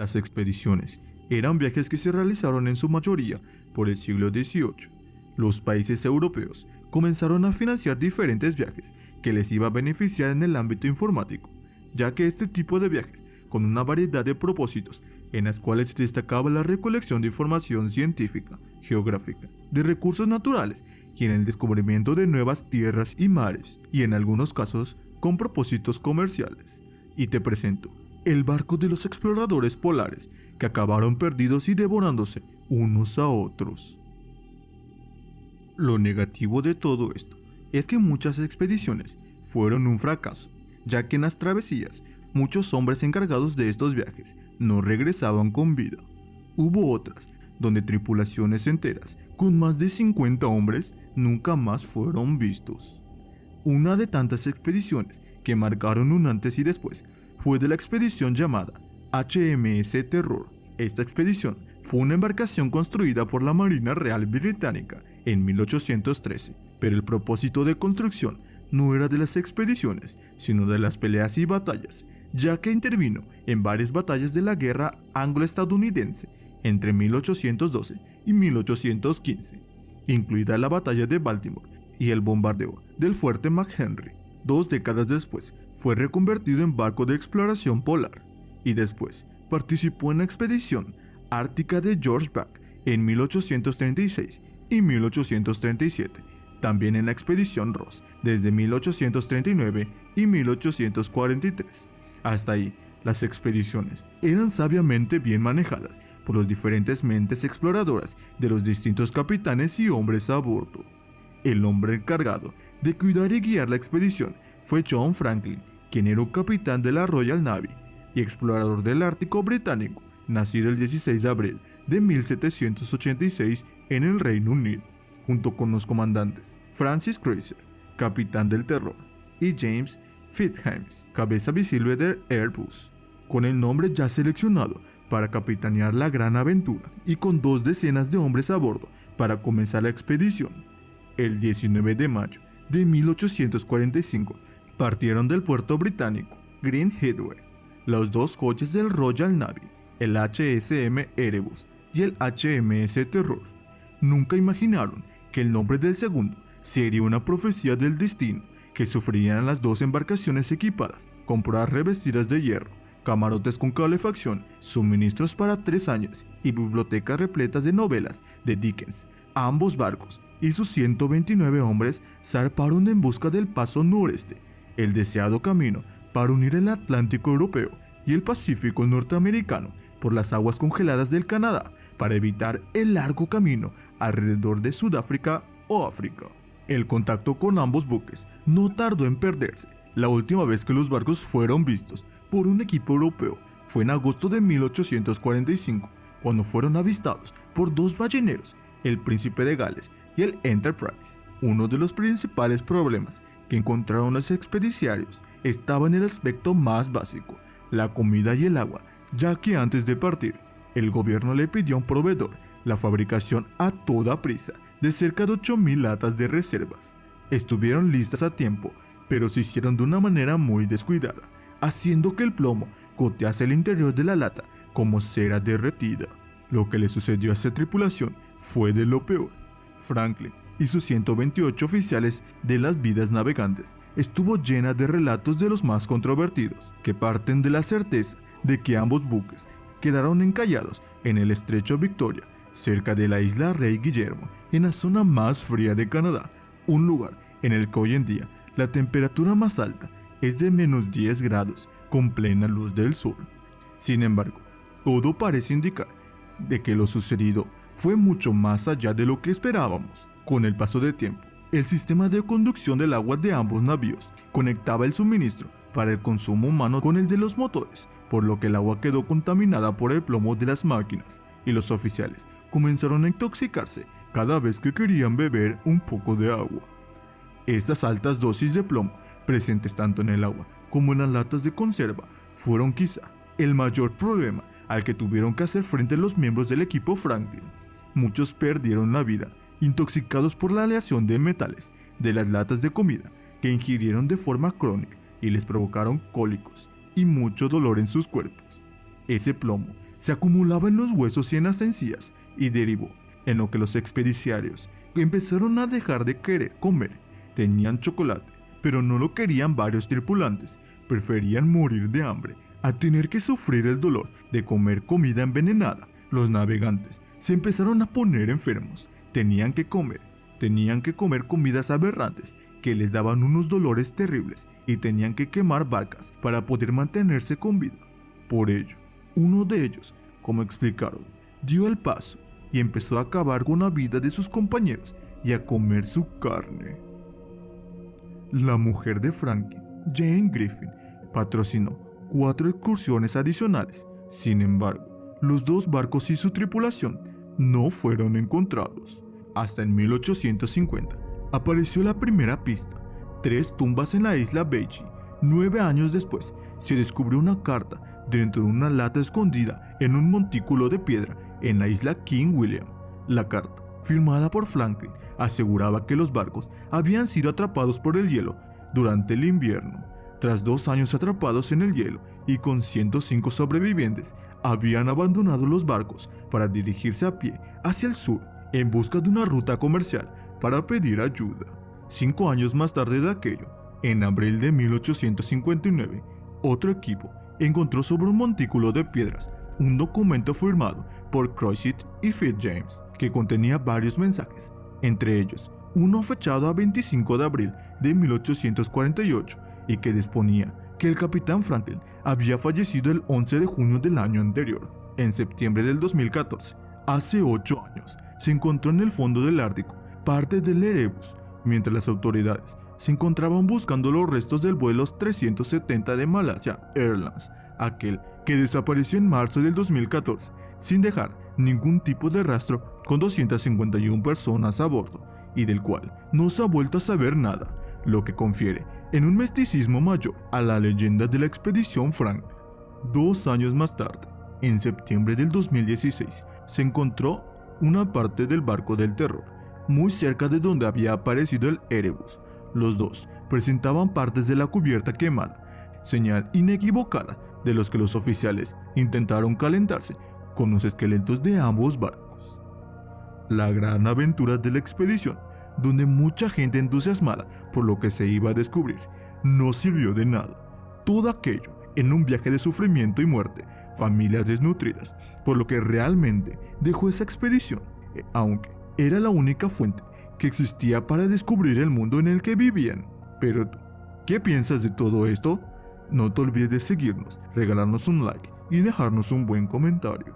Las expediciones eran viajes que se realizaron en su mayoría por el siglo XVIII. Los países europeos comenzaron a financiar diferentes viajes que les iba a beneficiar en el ámbito informático, ya que este tipo de viajes, con una variedad de propósitos en las cuales destacaba la recolección de información científica, geográfica, de recursos naturales y en el descubrimiento de nuevas tierras y mares, y en algunos casos con propósitos comerciales. Y te presento el barco de los exploradores polares que acabaron perdidos y devorándose unos a otros. Lo negativo de todo esto es que muchas expediciones fueron un fracaso, ya que en las travesías muchos hombres encargados de estos viajes no regresaban con vida. Hubo otras donde tripulaciones enteras con más de 50 hombres nunca más fueron vistos. Una de tantas expediciones que marcaron un antes y después fue de la expedición llamada HMS Terror. Esta expedición fue una embarcación construida por la Marina Real Británica en 1813, pero el propósito de construcción no era de las expediciones, sino de las peleas y batallas, ya que intervino en varias batallas de la guerra anglo-estadounidense entre 1812 y 1815, incluida la batalla de Baltimore y el bombardeo del fuerte McHenry. 2 décadas después fue reconvertido en barco de exploración polar y después participó en la expedición ártica de George Back en 1836 y 1837, también en la expedición Ross desde 1839 y 1843. Hasta ahí, las expediciones eran sabiamente bien manejadas por las diferentes mentes exploradoras de los distintos capitanes y hombres a bordo. El hombre encargado de cuidar y guiar la expedición fue John Franklin, quien era un capitán de la Royal Navy y explorador del Ártico británico, nacido el 16 de abril de 1786 en el Reino Unido, junto con los comandantes Francis Cruiser, capitán del Terror, y James Fitzjames, cabeza visible del Airbus, con el nombre ya seleccionado para capitanear la gran aventura y con 2 decenas de hombres a bordo para comenzar la expedición. El 19 de mayo de 1845 partieron del puerto británico Green Headway los 2 coches del Royal Navy, el HSM Erebus y el HMS Terror. Nunca imaginaron que el nombre del segundo sería una profecía del destino, que sufrirían las 2 embarcaciones equipadas con proas revestidas de hierro, camarotes con calefacción, suministros para 3 años y bibliotecas repletas de novelas de Dickens. Ambos barcos y sus 129 hombres zarparon en busca del paso noreste, el deseado camino para unir el Atlántico europeo y el Pacífico norteamericano por las aguas congeladas del Canadá, para evitar el largo camino alrededor de Sudáfrica o África. El contacto con ambos buques no tardó en perderse. La última vez que los barcos fueron vistos por un equipo europeo fue en agosto de 1845, cuando fueron avistados por 2 balleneros, el Príncipe de Gales y el Enterprise. Uno de los principales problemas que encontraron los expedicionarios estaba en el aspecto más básico, la comida y el agua, ya que antes de partir, el gobierno le pidió a un proveedor la fabricación a toda prisa de cerca de 8,000 latas de reservas. Estuvieron listas a tiempo, pero se hicieron de una manera muy descuidada, haciendo que el plomo gotease el interior de la lata como cera derretida. Lo que le sucedió a esa tripulación fue de lo peor. Franklin y sus 128 oficiales de las vidas navegantes estuvo llena de relatos de los más controvertidos, que parten de la certeza de que ambos buques quedaron encallados en el estrecho Victoria, cerca de la isla Rey Guillermo, en la zona más fría de Canadá, un lugar en el que hoy en día la temperatura más alta es de -10 grados con plena luz del sol. Sin embargo, todo parece indicar de que lo sucedido fue mucho más allá de lo que esperábamos. Con el paso del tiempo, el sistema de conducción del agua de ambos navíos conectaba el suministro para el consumo humano con el de los motores, por lo que el agua quedó contaminada por el plomo de las máquinas, y los oficiales comenzaron a intoxicarse cada vez que querían beber un poco de agua. Estas altas dosis de plomo, presentes tanto en el agua como en las latas de conserva, fueron quizá el mayor problema al que tuvieron que hacer frente los miembros del equipo Franklin. Muchos perdieron la vida intoxicados por la aleación de metales de las latas de comida que ingirieron de forma crónica y les provocaron cólicos y mucho dolor en sus cuerpos. Ese plomo se acumulaba en los huesos y en las encías y derivó en lo que los expedicionarios empezaron a dejar de querer comer. Tenían chocolate, pero no lo querían varios tripulantes. Preferían morir de hambre a tener que sufrir el dolor de comer comida envenenada. Los navegantes se empezaron a poner enfermos. Tenían que comer comidas aberrantes que les daban unos dolores terribles y tenían que quemar barcas para poder mantenerse con vida. Por ello, uno de ellos, como explicaron, dio el paso y empezó a acabar con la vida de sus compañeros y a comer su carne. La mujer de Franklin, Jane Griffin, patrocinó 4 excursiones adicionales. Sin embargo, los 2 barcos y su tripulación no fueron encontrados. Hasta en 1850 apareció la primera pista: 3 tumbas en la isla Beechey. 9 años después, se descubrió una carta dentro de una lata escondida en un montículo de piedra en la isla King William. La carta, firmada por Franklin, aseguraba que los barcos habían sido atrapados por el hielo durante el invierno. Tras 2 años atrapados en el hielo y con 105 sobrevivientes, habían abandonado los barcos para dirigirse a pie hacia el sur en busca de una ruta comercial para pedir ayuda. 5 años más tarde de aquello, en abril de 1859, otro equipo encontró sobre un montículo de piedras un documento firmado por Croixet y Fitzjames que contenía varios mensajes, entre ellos uno fechado a 25 de abril de 1848 y que disponía que el capitán Franklin había fallecido el 11 de junio del año anterior. En septiembre del 2014, hace 8 años, se encontró en el fondo del Ártico parte del Erebus, mientras las autoridades se encontraban buscando los restos del vuelo 370 de Malaysia Airlines, aquel que desapareció en marzo del 2014, sin dejar ningún tipo de rastro, con 251 personas a bordo, y del cual no se ha vuelto a saber nada, lo que confiere en un misticismo mayor a la leyenda de la expedición Franklin. 2 años más tarde, en septiembre del 2016, se encontró una parte del barco del terror, muy cerca de donde había aparecido el Erebus. Los 2 presentaban partes de la cubierta quemada, señal inequivocada de los que los oficiales intentaron calentarse con los esqueletos de ambos barcos. La gran aventura de la expedición, donde mucha gente entusiasmada por lo que se iba a descubrir, no sirvió de nada. Todo aquello en un viaje de sufrimiento y muerte, familias desnutridas, por lo que realmente dejó esa expedición, aunque era la única fuente que existía para descubrir el mundo en el que vivían. Pero tú, ¿qué piensas de todo esto? No te olvides de seguirnos, regalarnos un like y dejarnos un buen comentario.